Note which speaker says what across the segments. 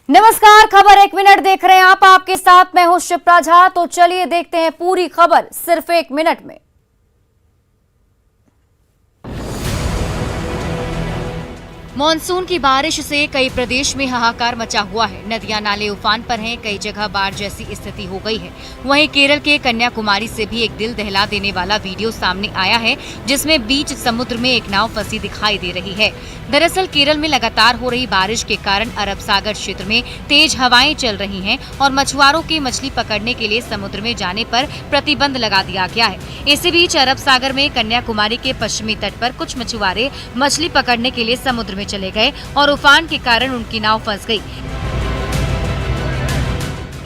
Speaker 1: नमस्कार, खबर 1 मिनट देख रहे हैं आप। आपके साथ मैं हूं शिप्रा झा। तो चलिए देखते हैं पूरी खबर सिर्फ 1 मिनट में। मॉनसून की बारिश से कई प्रदेश में हाहाकार मचा हुआ है। नदियां नाले उफान पर हैं, कई जगह बाढ़ जैसी स्थिति हो गई है। वहीं केरल के कन्याकुमारी से भी एक दिल दहला देने वाला वीडियो सामने आया है, जिसमें बीच समुद्र में एक नाव फंसी दिखाई दे रही है। दरअसल केरल में लगातार हो रही बारिश के कारण अरब सागर क्षेत्र में तेज हवाएं चल रही हैं और मछुआरों के मछली पकड़ने के लिए समुद्र में जाने पर प्रतिबंध लगा दिया गया है। इसी बीच अरब सागर में कन्याकुमारी के पश्चिमी तट पर कुछ मछुआरे मछली पकड़ने के लिए समुद्र में चले गए और उफान के कारण उनकी नाव फंस गई।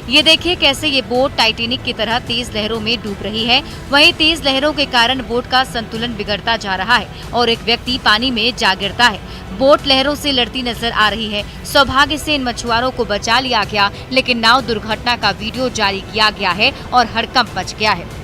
Speaker 1: ये देखिए कैसे ये बोट टाइटैनिक की तरह तेज लहरों में डूब रही है। वहीं तेज लहरों के कारण बोट का संतुलन बिगड़ता जा रहा है और एक व्यक्ति पानी में जा गिरता है। बोट लहरों से लड़ती नजर आ रही है। सौभाग्य से इन मछुआरों को बचा लिया गया, लेकिन नाव दुर्घटना का वीडियो जारी किया गया है और हड़कंप मच गया है।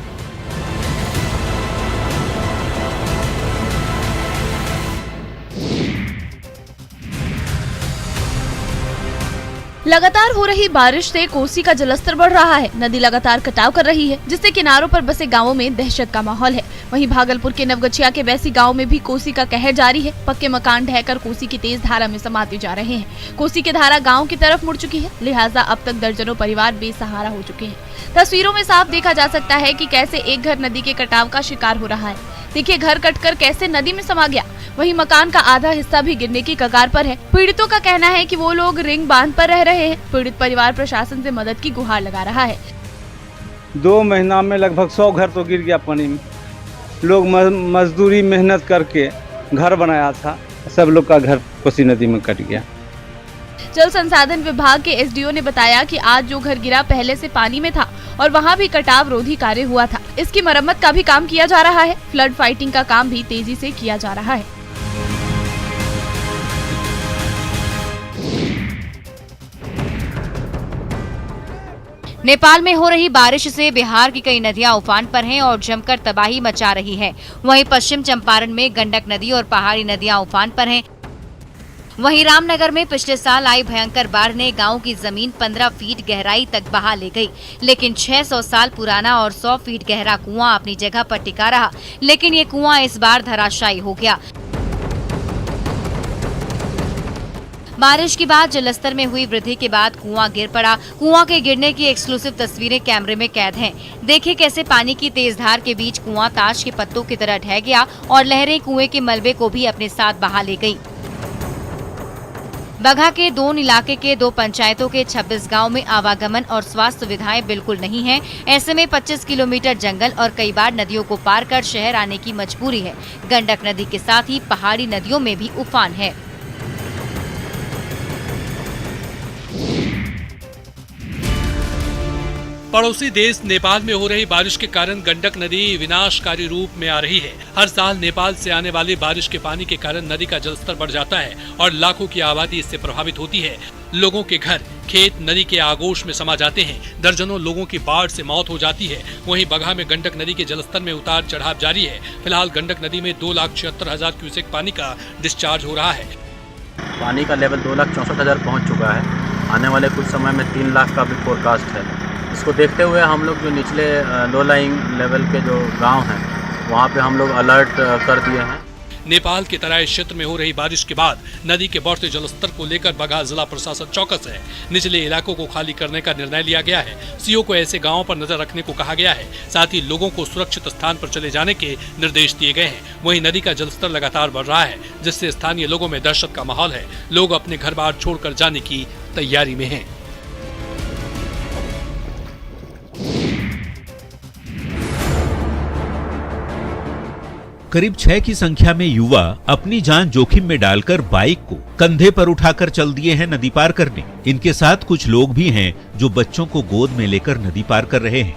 Speaker 2: लगातार हो रही बारिश से कोसी का जलस्तर बढ़ रहा है। नदी लगातार कटाव कर रही है, जिससे किनारों पर बसे गांवों में दहशत का माहौल है। वहीं भागलपुर के नवगछिया के बैसी गांव में भी कोसी का कहर जारी है। पक्के मकान ढहकर कोसी की तेज धारा में समाते जा रहे हैं। कोसी की धारा गाँव की तरफ मुड़ चुकी है, लिहाजा अब तक दर्जनों परिवार बेसहारा हो चुके हैं। तस्वीरों में साफ देखा जा सकता है कि कैसे एक घर नदी के कटाव का शिकार हो रहा है। देखिए घर कटकर कैसे नदी में समा गया। वहीं मकान का आधा हिस्सा भी गिरने की कगार पर है। पीड़ितों का कहना है कि वो लोग रिंग बांध पर रह रहे हैं। पीड़ित परिवार प्रशासन से मदद की गुहार लगा रहा है।
Speaker 3: 2 महीना में लगभग 100 घर तो गिर गया पानी में। लोग मजदूरी मेहनत करके घर बनाया था, सब लोग का घर कोसी नदी में कट गया।
Speaker 2: जल संसाधन विभाग के एसडीओ ने बताया कि आज जो घर गिरा पहले से पानी में था और वहां भी कटाव रोधी कार्य हुआ था। इसकी मरम्मत का भी काम किया जा रहा है। फ्लड फाइटिंग का काम भी तेजी से किया जा रहा है।
Speaker 1: नेपाल में हो रही बारिश से बिहार की कई नदियां उफान पर हैं और जमकर तबाही मचा रही है। वहीं पश्चिम चंपारण में गंडक नदी और पहाड़ी नदियां उफान पर हैं। वहीं रामनगर में पिछले साल आई भयंकर बाढ़ ने गांव की जमीन 15 फीट गहराई तक बहा ले गई, लेकिन 600 साल पुराना और 100 फीट गहरा कुआं अपनी जगह पर टिका रहा, लेकिन ये कुआं इस बार धराशायी हो गया। बारिश के बाद जलस्तर में हुई वृद्धि के बाद कुआं गिर पड़ा। कुआं के गिरने की एक्सक्लूसिव तस्वीरें कैमरे में कैद हैं। देखिए कैसे पानी की तेज धार के बीच कुआं ताश के पत्तों की तरह ढह गया और लहरें कुएं के मलबे को भी अपने साथ बहा ले गई। बगहा के दोन इलाके के 2 पंचायतों के 26 गांव में आवागमन और स्वास्थ्य सुविधाएं बिल्कुल नहीं हैं। ऐसे में 25 किलोमीटर जंगल और कई बार नदियों को पार कर शहर आने की मजबूरी है। गंडक नदी के साथ ही पहाड़ी नदियों में भी उफान है।
Speaker 4: पड़ोसी देश नेपाल में हो रही बारिश के कारण गंडक नदी विनाशकारी रूप में आ रही है। हर साल नेपाल से आने वाली बारिश के पानी के कारण नदी का जलस्तर बढ़ जाता है और लाखों की आबादी इससे प्रभावित होती है। लोगों के घर, खेत नदी के आगोश में समा जाते हैं। दर्जनों लोगों की बाढ़ से मौत हो जाती है। वहीं बगहा में गंडक नदी के जलस्तर में उतार चढ़ाव जारी है। फिलहाल गंडक नदी में 2,76,000 क्यूसेक पानी का डिस्चार्ज हो रहा है।
Speaker 5: पानी का लेवल 2,64,000 पहुँच चुका है। आने वाले कुछ समय में 3 लाख का भी फोरकास्ट है। इसको देखते हुए हम लोग जो निचले लो लाइंग लेवल के जो गांव हैं वहां पे हम लोग अलर्ट कर दिए हैं।
Speaker 4: नेपाल के तराई क्षेत्र में हो रही बारिश के बाद नदी के बढ़ते जलस्तर को लेकर बगहा जिला प्रशासन चौकस है। निचले इलाकों को खाली करने का निर्णय लिया गया है। सीओ को ऐसे गांवों पर नजर रखने को कहा गया है। साथ ही लोगों को सुरक्षित स्थान पर चले जाने के निर्देश दिए गए हैं। वहीं नदी का जलस्तर लगातार बढ़ रहा है, जिससे स्थानीय लोगों में दहशत का माहौल है। लोग अपने घर बार छोड़कर जाने की तैयारी में हैं।
Speaker 6: करीब 6 की संख्या में युवा अपनी जान जोखिम में डालकर बाइक को कंधे पर उठाकर चल दिए हैं नदी पार करने। इनके साथ कुछ लोग भी हैं जो बच्चों को गोद में लेकर नदी पार कर रहे हैं।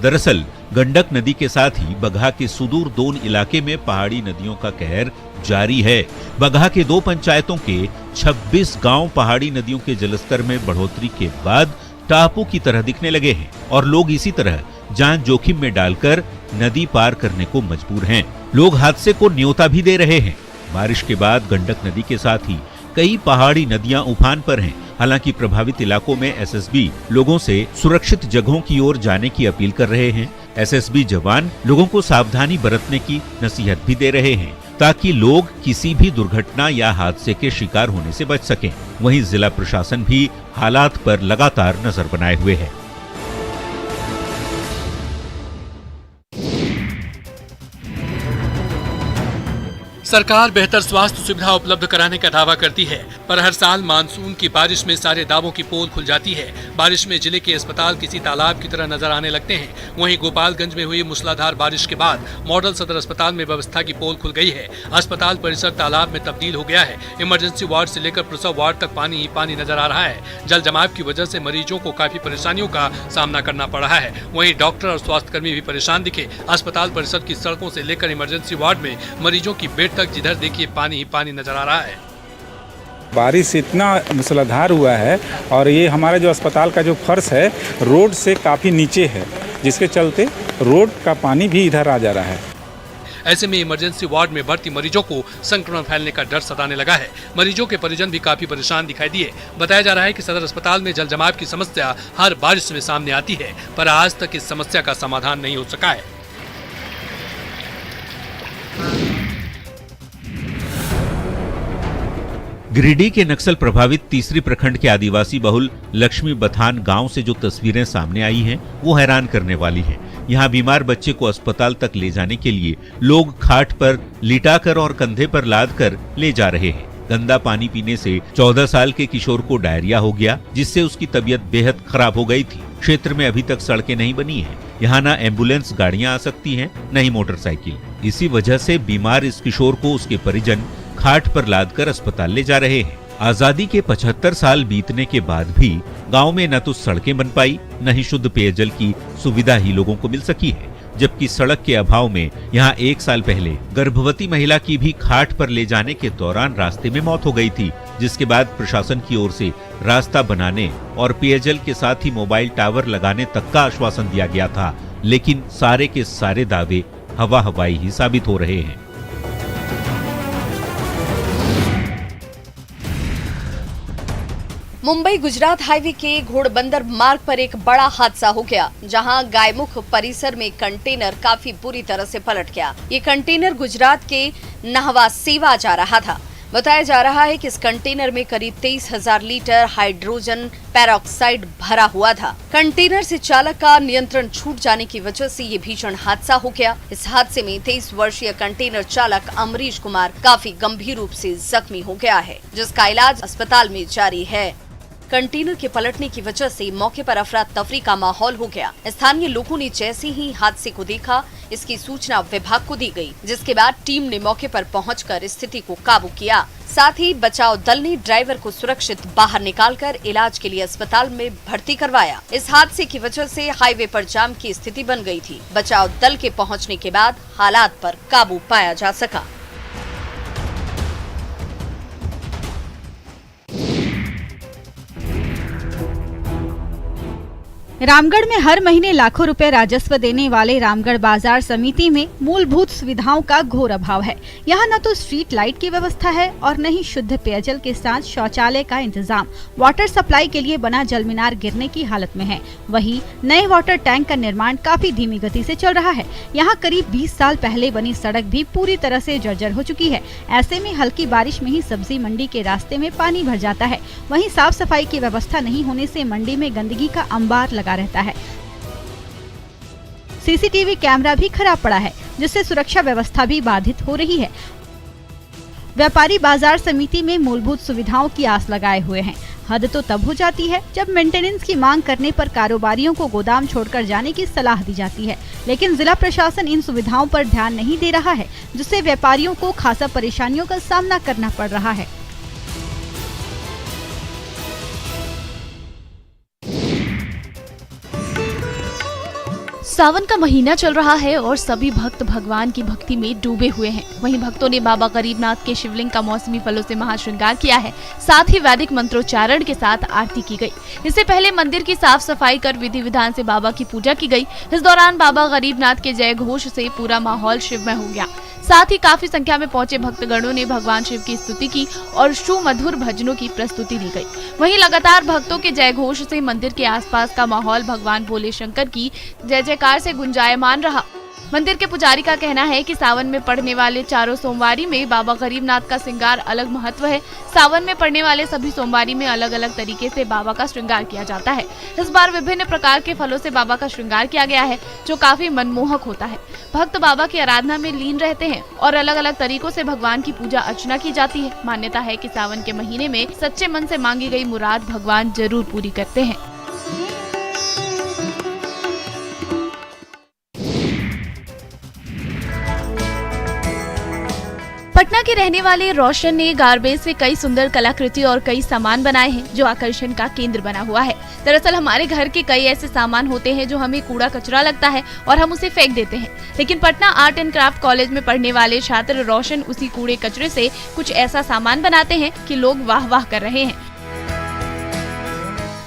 Speaker 6: दरअसल गंडक नदी के साथ ही बगहा के सुदूर दोन इलाके में पहाड़ी नदियों का कहर जारी है। बगहा के 2 पंचायतों के 26 गांव पहाड़ी नदियों के जलस्तर में बढ़ोतरी के बाद टापू की तरह दिखने लगे हैं और लोग इसी तरह जान जोखिम में डालकर नदी पार करने को मजबूर हैं। लोग हादसे को न्योता भी दे रहे हैं। बारिश के बाद गंडक नदी के साथ ही कई पहाड़ी नदियां उफान पर हैं हालांकि प्रभावित इलाकों में एसएसबी लोगों से सुरक्षित जगहों की ओर जाने की अपील कर रहे हैं। एसएसबी जवान लोगों को सावधानी बरतने की नसीहत भी दे रहे हैं ताकि लोग किसी भी दुर्घटना या हादसे के शिकार होने से बच सकें। वहीं जिला प्रशासन भी हालात पर लगातार नजर बनाए हुए है।
Speaker 4: सरकार बेहतर स्वास्थ्य सुविधा उपलब्ध कराने का दावा करती है, पर हर साल मानसून की बारिश में सारे दावों की पोल खुल जाती है। बारिश में जिले के अस्पताल किसी तालाब की तरह नजर आने लगते हैं। वहीं गोपालगंज में हुई मूसलाधार बारिश के बाद मॉडल सदर अस्पताल में व्यवस्था की पोल खुल गई है। अस्पताल परिसर तालाब में तब्दील हो गया है। इमरजेंसी वार्ड से लेकर प्रसव वार्ड तक पानी ही पानी नजर आ रहा है। जल जमाव की वजह से मरीजों को काफी परेशानियों का सामना करना पड़ रहा है। वहीं डॉक्टर और स्वास्थ्यकर्मी भी परेशान दिखे। अस्पताल परिसर की सड़कों से लेकर इमरजेंसी वार्ड में मरीजों की बेड तक जिधर देखिए पानी ही पानी नजर आ रहा है।
Speaker 7: बारिश इतना मूसलाधार हुआ है और ये हमारा जो अस्पताल का जो फर्श है रोड से काफ़ी नीचे है, जिसके चलते रोड का पानी भी इधर आ जा रहा है।
Speaker 4: ऐसे में इमरजेंसी वार्ड में भर्ती मरीजों को संक्रमण फैलने का डर सताने लगा है। मरीजों के परिजन भी काफी परेशान दिखाई दिए। बताया जा रहा है कि सदर अस्पताल में जल जमाव की समस्या हर बारिश में सामने आती है, पर आज तक इस समस्या का समाधान नहीं हो सका है।
Speaker 6: गिरिडीह के नक्सल प्रभावित तीसरी प्रखंड के आदिवासी बहुल लक्ष्मी बथान गांव से जो तस्वीरें सामने आई हैं, वो हैरान करने वाली हैं। यहां बीमार बच्चे को अस्पताल तक ले जाने के लिए लोग खाट पर लिटाकर और कंधे पर लादकर ले जा रहे हैं। गंदा पानी पीने से 14 साल के किशोर को डायरिया हो गया, जिससे उसकी तबीयत बेहद खराब हो गई थी। क्षेत्र में अभी तक सड़कें नहीं बनी हैं। यहाँ न एम्बुलेंस गाड़ियां आ सकती हैं, न ही मोटरसाइकिल। इसी वजह से बीमार इस किशोर को उसके परिजन खाट पर लादकर अस्पताल ले जा रहे हैं। आजादी के 75 साल बीतने के बाद भी गांव में न तो सड़कें बन पाई, न ही शुद्ध पेयजल की सुविधा ही लोगों को मिल सकी है। जबकि सड़क के अभाव में यहां 1 साल पहले गर्भवती महिला की भी खाट पर ले जाने के दौरान रास्ते में मौत हो गई थी, जिसके बाद प्रशासन की ओर से रास्ता बनाने और पेयजल के साथ ही मोबाइल टावर लगाने तक का आश्वासन दिया गया था। लेकिन सारे के सारे दावे हवा हवाई ही साबित हो रहे हैं।
Speaker 8: मुंबई गुजरात हाईवे के घोड़बंदर मार्ग पर एक बड़ा हादसा हो गया, जहां गायमुख परिसर में कंटेनर काफी बुरी तरह से पलट गया। ये कंटेनर गुजरात के नहवा सेवा जा रहा था। बताया जा रहा है कि इस कंटेनर में करीब 23,000 लीटर हाइड्रोजन पेरोक्साइड भरा हुआ था। कंटेनर से चालक का नियंत्रण छूट जाने की वजह से ये भीषण हादसा हो गया। इस हादसे में 23 वर्षीय कंटेनर चालक अमरीश कुमार काफी गंभीर रूप से जख्मी हो गया है, जिसका इलाज अस्पताल में जारी है। कंटेनर के पलटने की वजह से मौके पर अफरा तफरी का माहौल हो गया। स्थानीय लोगों ने जैसे ही हादसे को देखा, इसकी सूचना विभाग को दी गई, जिसके बाद टीम ने मौके पर पहुंचकर स्थिति को काबू किया। साथ ही बचाव दल ने ड्राइवर को सुरक्षित बाहर निकालकर इलाज के लिए अस्पताल में भर्ती करवाया। इस हादसे की वजह से हाईवे पर जाम की स्थिति बन गई थी। बचाव दल के पहुँचने के बाद हालात पर काबू पाया जा सका।
Speaker 9: रामगढ़ में हर महीने लाखों रुपए राजस्व देने वाले रामगढ़ बाजार समिति में मूलभूत सुविधाओं का घोर अभाव है। यहाँ न तो स्ट्रीट लाइट की व्यवस्था है और न ही शुद्ध पेयजल के साथ शौचालय का इंतजाम। वाटर सप्लाई के लिए बना जल मीनार गिरने की हालत में है। वहीं नए वाटर टैंक का निर्माण काफी धीमी गति से चल रहा है। यहाँ करीब 20 साल पहले बनी सड़क भी पूरी तरह से जर्जर हो चुकी है। ऐसे में हल्की बारिश में ही सब्जी मंडी के रास्ते में पानी भर जाता है। वहीं साफ सफाई की व्यवस्था नहीं होने से मंडी में गंदगी का अंबार लगा रहता है। सीसीटीवी कैमरा भी खराब पड़ा है, जिससे सुरक्षा व्यवस्था भी बाधित हो रही है। व्यापारी बाजार समिति में मूलभूत सुविधाओं की आस लगाए हुए हैं। हद तो तब हो जाती है जब मेंटेनेंस की मांग करने पर कारोबारियों को गोदाम छोड़कर जाने की सलाह दी जाती है, लेकिन जिला प्रशासन इन सुविधाओं पर ध्यान नहीं दे रहा है, जिससे व्यापारियों को खासा परेशानियों का सामना करना पड़ रहा है।
Speaker 2: सावन का महीना चल रहा है और सभी भक्त भगवान की भक्ति में डूबे हुए हैं। वहीं भक्तों ने बाबा गरीबनाथ के शिवलिंग का मौसमी फलों से महाश्रृंगार किया है। साथ ही वैदिक मंत्रोच्चारण के साथ आरती की गई। इससे पहले मंदिर की साफ सफाई कर विधि विधान से बाबा की पूजा की गई। इस दौरान बाबा गरीबनाथ के जय घोष से पूरा माहौल शिवमय हो गया। साथ ही काफी संख्या में पहुंचे भक्तगणों ने भगवान शिव की स्तुति की और सुमधुर भजनों की प्रस्तुति दी गई। वहीं लगातार भक्तों के जय घोष से मंदिर के आसपास का माहौल भगवान भोले शंकर की जय जयकार से गुंजायमान रहा। मंदिर के पुजारी का कहना है कि सावन में पड़ने वाले चारों सोमवारी में बाबा गरीबनाथ का श्रृंगार अलग महत्व है। सावन में पड़ने वाले सभी सोमवारी में अलग अलग तरीके से बाबा का श्रृंगार किया जाता है। इस बार विभिन्न प्रकार के फलों से बाबा का श्रृंगार किया गया है, जो काफी मनमोहक होता है। भक्त बाबा की आराधना में लीन रहते हैं और अलग अलग तरीकों से भगवान की पूजा अर्चना की जाती है। मान्यता है कि सावन के महीने में सच्चे मन से मांगी गई मुराद भगवान जरूर पूरी करते हैं। पटना के रहने वाले रोशन ने गार्बेज से कई सुंदर कलाकृति और कई सामान बनाए हैं, जो आकर्षण का केंद्र बना हुआ है। दरअसल हमारे घर के कई ऐसे सामान होते हैं जो हमें कूड़ा कचरा लगता है और हम उसे फेंक देते हैं, लेकिन Patna art and craft college में पढ़ने वाले छात्र रोशन उसी कूड़े कचरे से कुछ ऐसा सामान बनाते हैं कि लोग वाह वाह कर रहे हैं।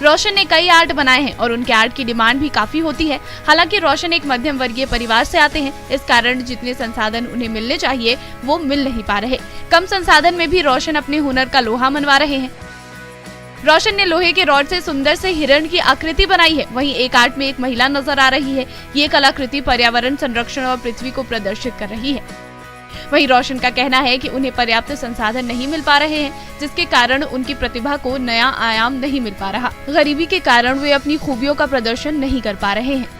Speaker 2: रोशन ने कई आर्ट बनाए हैं और उनके आर्ट की डिमांड भी काफी होती है। हालांकि रोशन एक मध्यम वर्गीय परिवार से आते हैं, इस कारण जितने संसाधन उन्हें मिलने चाहिए वो मिल नहीं पा रहे। कम संसाधन में भी रोशन अपने हुनर का लोहा मनवा रहे हैं। रोशन ने लोहे के रॉड से सुंदर से हिरण की आकृति बनाई है। वहीं एक आर्ट में एक महिला नजर आ रही है। ये कलाकृति पर्यावरण संरक्षण और पृथ्वी को प्रदर्शित कर रही है। वहीं रोशन का कहना है कि उन्हें पर्याप्त संसाधन नहीं मिल पा रहे हैं, जिसके कारण उनकी प्रतिभा को नया आयाम नहीं मिल पा रहा। गरीबी के कारण वे अपनी खूबियों का प्रदर्शन नहीं कर पा रहे हैं।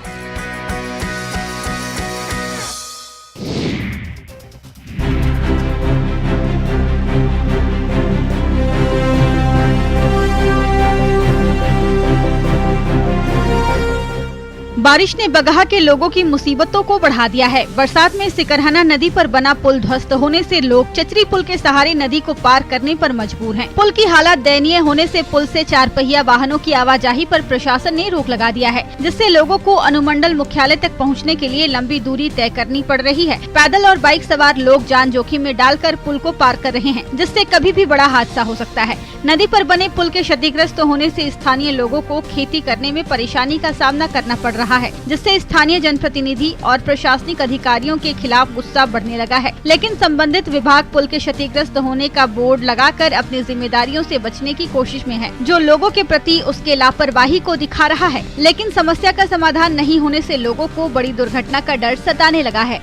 Speaker 9: बारिश ने बगहा के लोगों की मुसीबतों को बढ़ा दिया है। बरसात में सिकरहना नदी पर बना पुल ध्वस्त होने से लोग चचरी पुल के सहारे नदी को पार करने पर मजबूर हैं। पुल की हालत दयनीय होने से पुल से 4 पहिया वाहनों की आवाजाही पर प्रशासन ने रोक लगा दिया है, जिससे लोगों को अनुमंडल मुख्यालय तक पहुंचने के लिए लंबी दूरी तय करनी पड़ रही है। पैदल और बाइक सवार लोग जान जोखिम में डालकर पुल को पार कर रहे हैं, जिससे कभी भी बड़ा हादसा हो सकता है। नदी पर बने पुल के क्षतिग्रस्त होने से स्थानीय लोगों को खेती करने में परेशानी का सामना करना पड़ रहा है, जिससे स्थानीय जनप्रतिनिधि और प्रशासनिक अधिकारियों के खिलाफ गुस्सा बढ़ने लगा है। लेकिन संबंधित विभाग पुल के क्षतिग्रस्त होने का बोर्ड लगाकर अपनी जिम्मेदारियों से बचने की कोशिश में है, जो लोगों के प्रति उसके लापरवाही को दिखा रहा है। लेकिन समस्या का समाधान नहीं होने से लोगों को बड़ी दुर्घटना का डर सताने लगा है।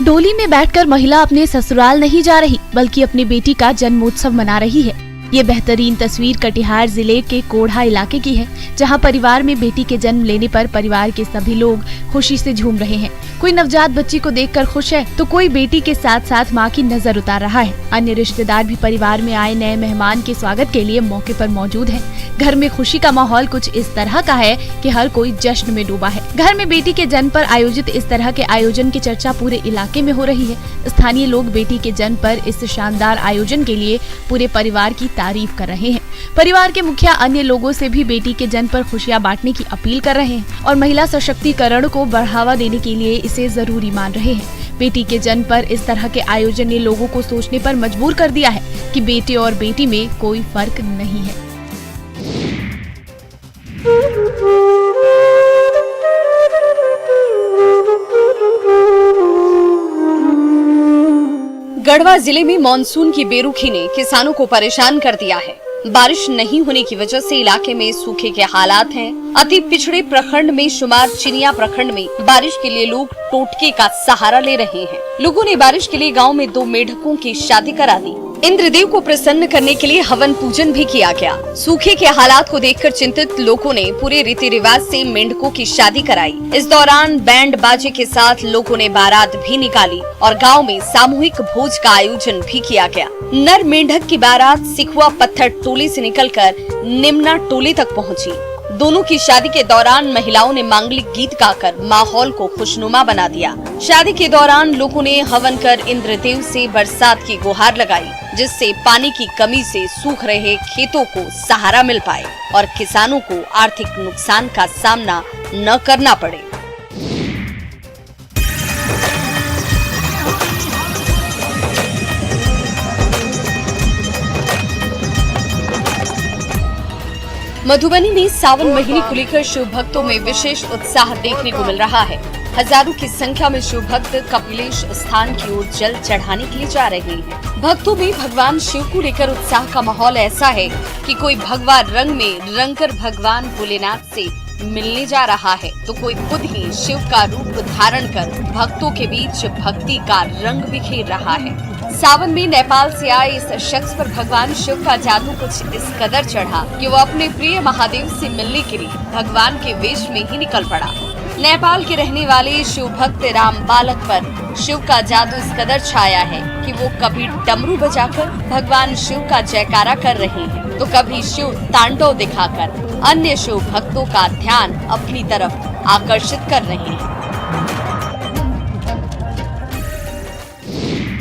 Speaker 2: डोली में बैठकर महिला अपने ससुराल नहीं जा रही, बल्कि अपनी बेटी का जन्मोत्सव मना रही है। ये बेहतरीन तस्वीर कटिहार जिले के कोढ़ा इलाके की है, जहां परिवार में बेटी के जन्म लेने पर परिवार के सभी लोग खुशी से झूम रहे हैं। कोई नवजात बच्ची को देखकर खुश है, तो कोई बेटी के साथ साथ मां की नजर उतार रहा है। अन्य रिश्तेदार भी परिवार में आए नए मेहमान के स्वागत के लिए मौके पर मौजूद हैं। घर में खुशी का माहौल कुछ इस तरह का है कि हर कोई जश्न में डूबा है। घर में बेटी के जन्म पर आयोजित इस तरह के आयोजन की चर्चा पूरे इलाके में हो रही है। स्थानीय लोग बेटी के जन्म पर इस शानदार आयोजन के लिए पूरे परिवार की तारीफ कर रहे हैं। परिवार के मुखिया अन्य लोगों से भी बेटी के जन्म पर खुशियां बांटने की अपील कर रहे हैं और महिला सशक्तिकरण को बढ़ावा देने के लिए इसे जरूरी मान रहे हैं। बेटी के जन्म पर इस तरह के आयोजन ने लोगों को सोचने पर मजबूर कर दिया है कि बेटे और बेटी में कोई फर्क नहीं है।
Speaker 8: गढ़वा जिले में मानसून की बेरुखी ने किसानों को परेशान कर दिया है। बारिश नहीं होने की वजह से इलाके में सूखे के हालात हैं। अति पिछड़े प्रखंड में शुमार चिनिया प्रखंड में बारिश के लिए लोग टोटके का सहारा ले रहे हैं। लोगों ने बारिश के लिए गांव में 2 मेढकों की शादी करा दी। इंद्रदेव को प्रसन्न करने के लिए हवन पूजन भी किया गया। सूखे के हालात को देखकर चिंतित लोगों ने पूरे रीति रिवाज से मेंढकों की शादी कराई। इस दौरान बैंड बाजे के साथ लोगों ने बारात भी निकाली और गांव में सामूहिक भोज का आयोजन भी किया गया। नर मेंढक की बारात सिखुआ पत्थर टोली से निकलकर निम्ना टोली तक पहुंची। दोनों की शादी के दौरान महिलाओं ने मांगलिक गीत गाकर माहौल को खुशनुमा बना दिया। शादी के दौरान लोगों ने हवन कर इंद्रदेव से बरसात की गुहार लगाई, जिससे पानी की कमी से सूख रहे खेतों को सहारा मिल पाए और किसानों को आर्थिक नुकसान का सामना न करना पड़े। मधुबनी में सावन महीने को लेकर शिव भक्तों में विशेष उत्साह देखने को मिल रहा है। हजारों की संख्या में शिव भक्त कपिलेश स्थान की ओर जल चढ़ाने के लिए जा रहे हैं। भक्तों में भगवान शिव को लेकर उत्साह का माहौल ऐसा है कि कोई भगवा रंग में रंगकर भगवान भोलेनाथ से मिलने जा रहा है, तो कोई खुद ही शिव का रूप धारण कर भक्तों के बीच भक्ति का रंग बिखेर रहा है। सावन में नेपाल से आए इस शख्स पर भगवान शिव का जादू कुछ इस कदर चढ़ा कि वो अपने प्रिय महादेव से मिलने के लिए भगवान के वेश में ही निकल पड़ा। नेपाल के रहने वाले शिव भक्त राम बालक पर शिव का जादू इस कदर छाया है कि वो कभी डमरू बजाकर भगवान शिव का जयकारा कर रहे हैं, तो कभी शिव तांडव दिखाकर अन्य शिव भक्तों का ध्यान अपनी तरफ आकर्षित कर रहे हैं।